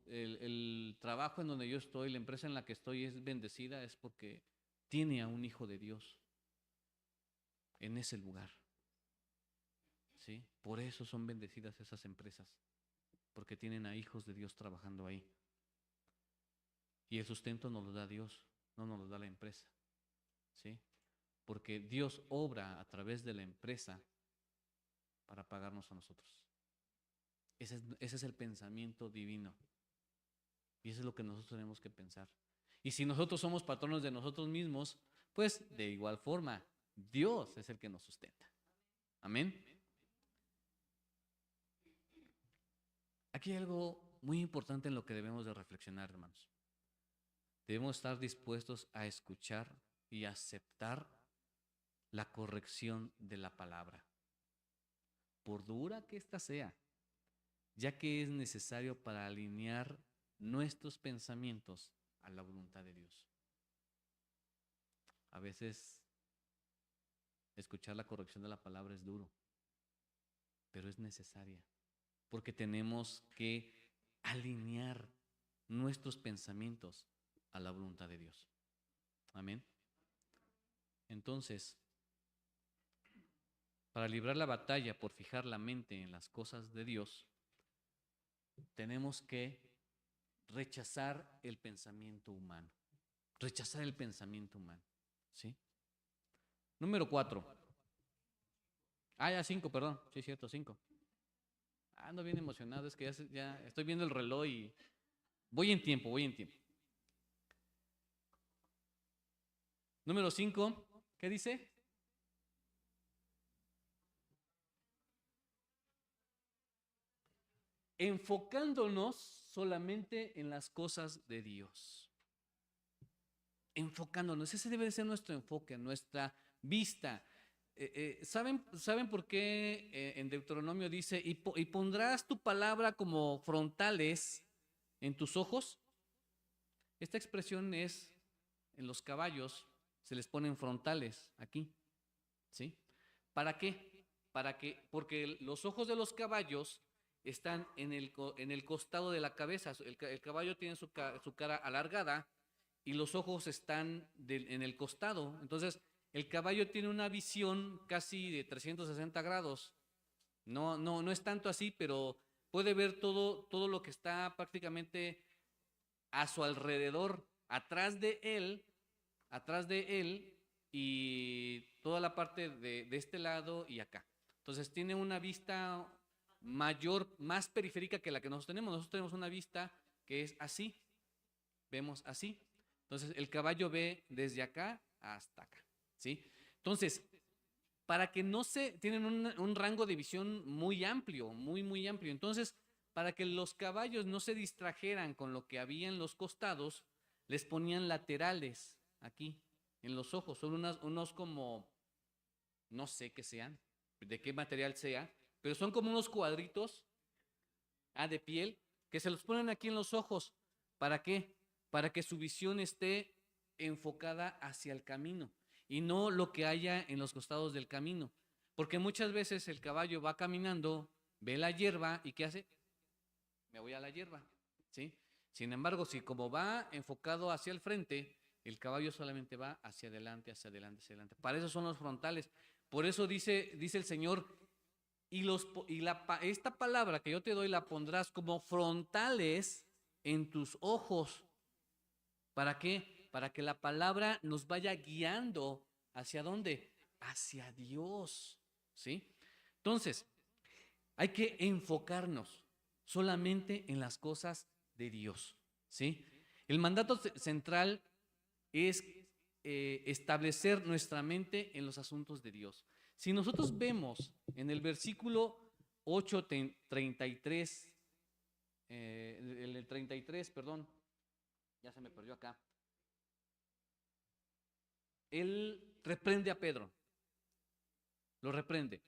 el trabajo en donde yo estoy, la empresa en la que estoy es bendecida, es porque tiene a un hijo de Dios en ese lugar. ¿Sí? Por eso son bendecidas esas empresas, porque tienen a hijos de Dios trabajando ahí. Y el sustento nos lo da Dios, no nos lo da la empresa. ¿Sí? Porque Dios obra a través de la empresa para pagarnos a nosotros. Ese es el pensamiento divino. Y eso es lo que nosotros tenemos que pensar. Y si nosotros somos patronos de nosotros mismos, pues de igual forma, Dios es el que nos sustenta. Amén. Aquí hay algo muy importante en lo que debemos de reflexionar, hermanos. Debemos estar dispuestos a escuchar y aceptar la corrección de la palabra, por dura que ésta sea, ya que es necesario para alinear nuestros pensamientos a la voluntad de Dios. A veces escuchar la corrección de la palabra es duro, pero es necesaria, porque tenemos que alinear nuestros pensamientos a la voluntad de Dios. Amén. Entonces, para librar la batalla por fijar la mente en las cosas de Dios, tenemos que rechazar el pensamiento humano. Rechazar el pensamiento humano. ¿Sí? Número 4. Ya 5, perdón. Sí, es cierto, 5. Ando bien emocionado, es que ya estoy viendo el reloj y voy en tiempo. Número 5, ¿qué dice? Enfocándonos solamente en las cosas de Dios. Enfocándonos, ese debe de ser nuestro enfoque, nuestra vista. ¿Saben por qué en Deuteronomio dice, y pondrás tu palabra como frontales en tus ojos? Esta expresión es, en los caballos se les ponen frontales aquí, ¿sí? ¿Para qué? Porque los ojos de los caballos están en el costado de la cabeza. El caballo tiene su cara alargada y los ojos están en el costado. Entonces, el caballo tiene una visión casi de 360 grados. No es tanto así, pero puede ver todo lo que está prácticamente a su alrededor, atrás de él y toda la parte de este lado y acá. Entonces tiene una vista mayor, más periférica que la que nosotros tenemos. Nosotros tenemos una vista que es así, vemos así. Entonces el caballo ve desde acá hasta acá, ¿sí? Entonces, para que no tienen un rango de visión muy amplio, muy amplio. Entonces, para que los caballos no se distrajeran con lo que había en los costados, les ponían laterales aquí, en los ojos. Son unos como, no sé qué sean, de qué material sea, pero son como unos cuadritos de piel que se los ponen aquí en los ojos. ¿Para qué? Para que su visión esté enfocada hacia el camino y no lo que haya en los costados del camino. Porque muchas veces el caballo va caminando, ve la hierba y ¿qué hace? Me voy a la hierba, ¿sí? Sin embargo, si como va enfocado hacia el frente, el caballo solamente va hacia adelante, hacia adelante, hacia adelante. Para eso son los frontales. Por eso dice el Señor, esta palabra que yo te doy la pondrás como frontales en tus ojos. ¿Para qué? Para que la palabra nos vaya guiando hacia dónde? Hacia Dios, ¿sí? Entonces, hay que enfocarnos solamente en las cosas de Dios, ¿sí? El mandato central es establecer nuestra mente en los asuntos de Dios. Si nosotros vemos en el versículo 8:33, el 33, perdón, ya se me perdió acá. Él reprende a Pedro, lo reprende.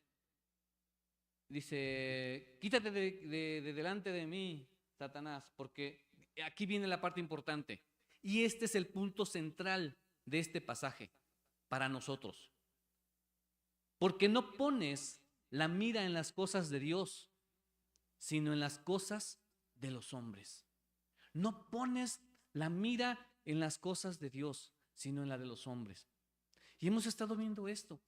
Dice, quítate de delante de mí, Satanás, porque aquí viene la parte importante. Y este es el punto central de este pasaje para nosotros. Porque no pones la mira en las cosas de Dios, sino en las cosas de los hombres. No pones la mira en las cosas de Dios, sino en la de los hombres. Y hemos estado viendo esto.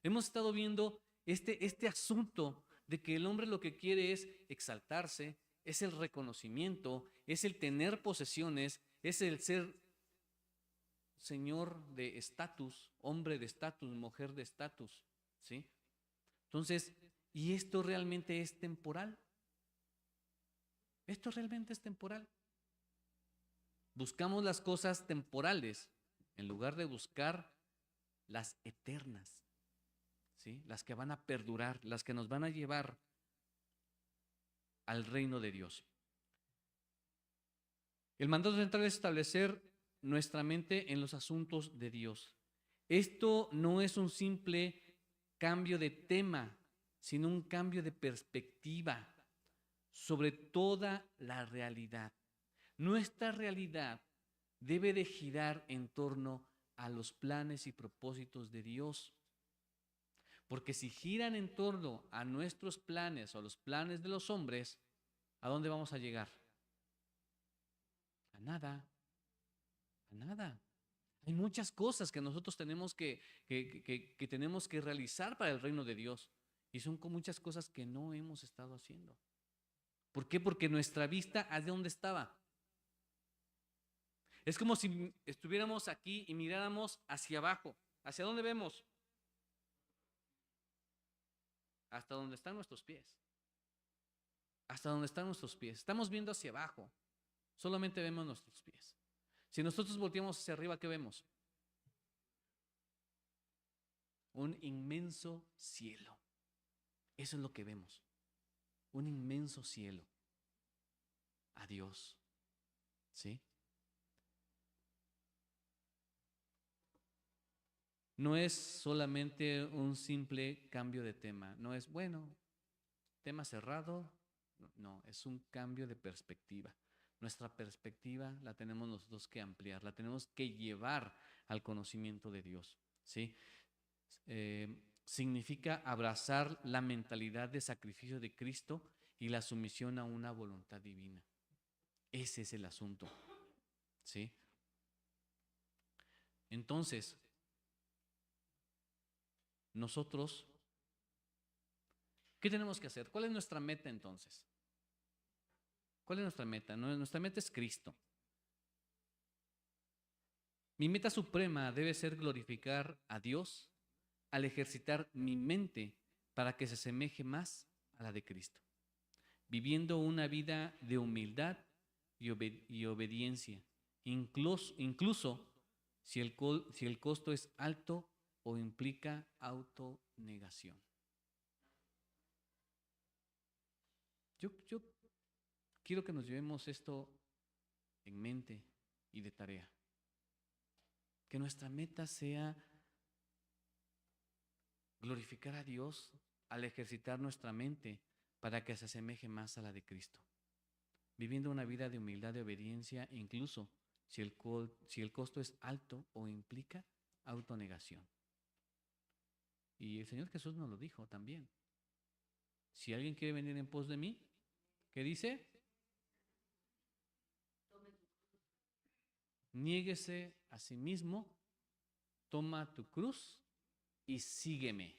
Hemos estado viendo este asunto de que el hombre lo que quiere es exaltarse, es el reconocimiento, es el tener posesiones, es el ser señor de estatus, hombre de estatus, mujer de estatus, ¿sí? Entonces, ¿y esto realmente es temporal? ¿Esto realmente es temporal? Buscamos las cosas temporales en lugar de buscar las eternas, ¿sí? Las que van a perdurar, las que nos van a llevar al reino de Dios. El mandato central es establecer nuestra mente en los asuntos de Dios. Esto no es un simple cambio de tema, sino un cambio de perspectiva sobre toda la realidad. Nuestra realidad debe de girar en torno a los planes y propósitos de Dios. Porque si giran en torno a nuestros planes o a los planes de los hombres, ¿a dónde vamos a llegar? nada, a nada. Hay muchas cosas que nosotros tenemos que tenemos que realizar para el reino de Dios. Y son muchas cosas que no hemos estado haciendo. ¿Por qué? Porque nuestra vista, ¿a dónde estaba? Es como si estuviéramos aquí y miráramos hacia abajo. ¿Hacia dónde vemos? Hasta donde están nuestros pies. Hasta donde están nuestros pies. Estamos viendo hacia abajo. Solamente vemos nuestros pies. Si nosotros volteamos hacia arriba, ¿qué vemos? Un inmenso cielo. Eso es lo que vemos. Un inmenso cielo. A Dios. ¿Sí? No es solamente un simple cambio de tema. No es, bueno, tema cerrado. No, es un cambio de perspectiva. Nuestra perspectiva la tenemos nosotros que ampliar, la tenemos que llevar al conocimiento de Dios. ¿Sí? Significa abrazar la mentalidad de sacrificio de Cristo y la sumisión a una voluntad divina. Ese es el asunto. ¿Sí? Entonces, nosotros, ¿qué tenemos que hacer? ¿Cuál es nuestra meta entonces? ¿Cuál es nuestra meta? Nuestra meta es Cristo. Mi meta suprema debe ser glorificar a Dios al ejercitar mi mente para que se asemeje más a la de Cristo, viviendo una vida de humildad y obediencia, incluso si el costo es alto o implica autonegación. Yo quiero que nos llevemos esto en mente y de tarea. Que nuestra meta sea glorificar a Dios al ejercitar nuestra mente para que se asemeje más a la de Cristo, viviendo una vida de humildad y obediencia, incluso si el costo es alto o implica autonegación. Y el Señor Jesús nos lo dijo también. Si alguien quiere venir en pos de mí, ¿qué dice? Niéguese a sí mismo, toma tu cruz y sígueme.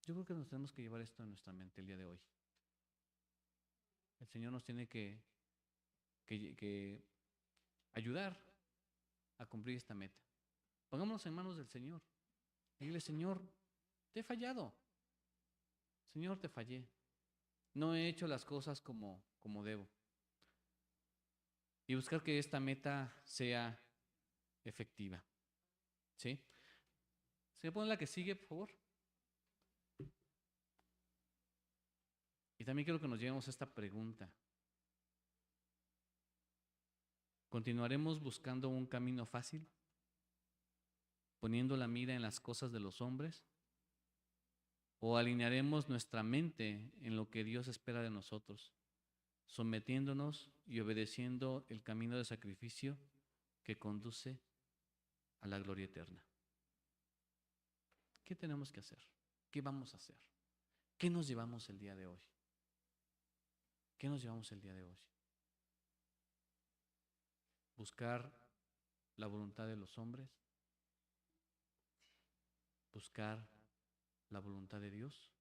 Yo creo que nos tenemos que llevar esto en nuestra mente el día de hoy. El Señor nos tiene que ayudar a cumplir esta meta. Pongámonos en manos del Señor. Dile, Señor, te he fallado. Señor, te fallé. No he hecho las cosas como debo. Y buscar que esta meta sea efectiva. ¿Sí? ¿Se pone la que sigue, por favor? Y también quiero que nos llevemos a esta pregunta. ¿Continuaremos buscando un camino fácil? ¿Poniendo la mira en las cosas de los hombres? ¿O alinearemos nuestra mente en lo que Dios espera de nosotros, sometiéndonos y obedeciendo el camino de sacrificio que conduce a la gloria eterna? ¿Qué tenemos que hacer? ¿Qué vamos a hacer? ¿Qué nos llevamos el día de hoy? ¿Qué nos llevamos el día de hoy? ¿Buscar la voluntad de los hombres? ¿Buscar la voluntad de Dios?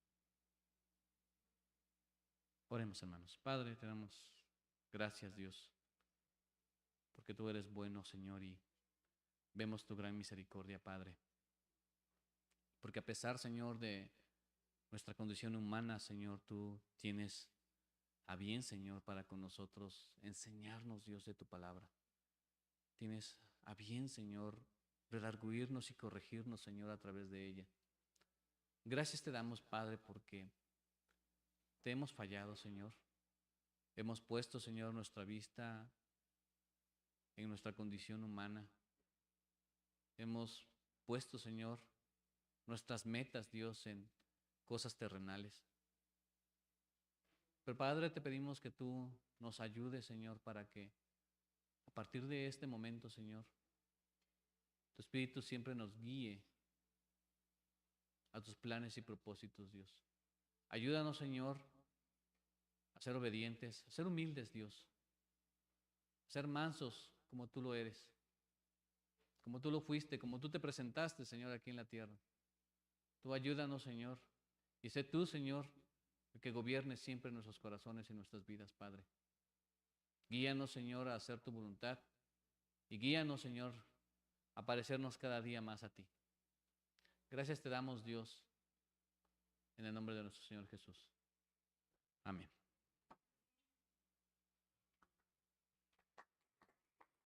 Oremos, hermanos. Padre, te damos gracias, Dios, porque tú eres bueno, Señor, y vemos tu gran misericordia, Padre. Porque a pesar, Señor, de nuestra condición humana, Señor, tú tienes a bien, Señor, para con nosotros enseñarnos, Dios, de tu palabra. Tienes a bien, Señor, redarguirnos y corregirnos, Señor, a través de ella. Gracias te damos, Padre, porque te hemos fallado, Señor. Hemos puesto, Señor, nuestra vista en nuestra condición humana. Hemos puesto, Señor, nuestras metas, Dios, en cosas terrenales. Pero, Padre, te pedimos que tú nos ayudes, Señor, para que a partir de este momento, Señor, tu Espíritu siempre nos guíe a tus planes y propósitos, Dios. Ayúdanos, Señor, a a ser obedientes, a ser humildes, Dios, a ser mansos como tú lo eres, como tú lo fuiste, como tú te presentaste, Señor, aquí en la tierra. Tú ayúdanos, Señor, y sé tú, Señor, el que gobierne siempre nuestros corazones y nuestras vidas, Padre. Guíanos, Señor, a hacer tu voluntad y guíanos, Señor, a parecernos cada día más a ti. Gracias te damos, Dios, en el nombre de nuestro Señor Jesús. Amén.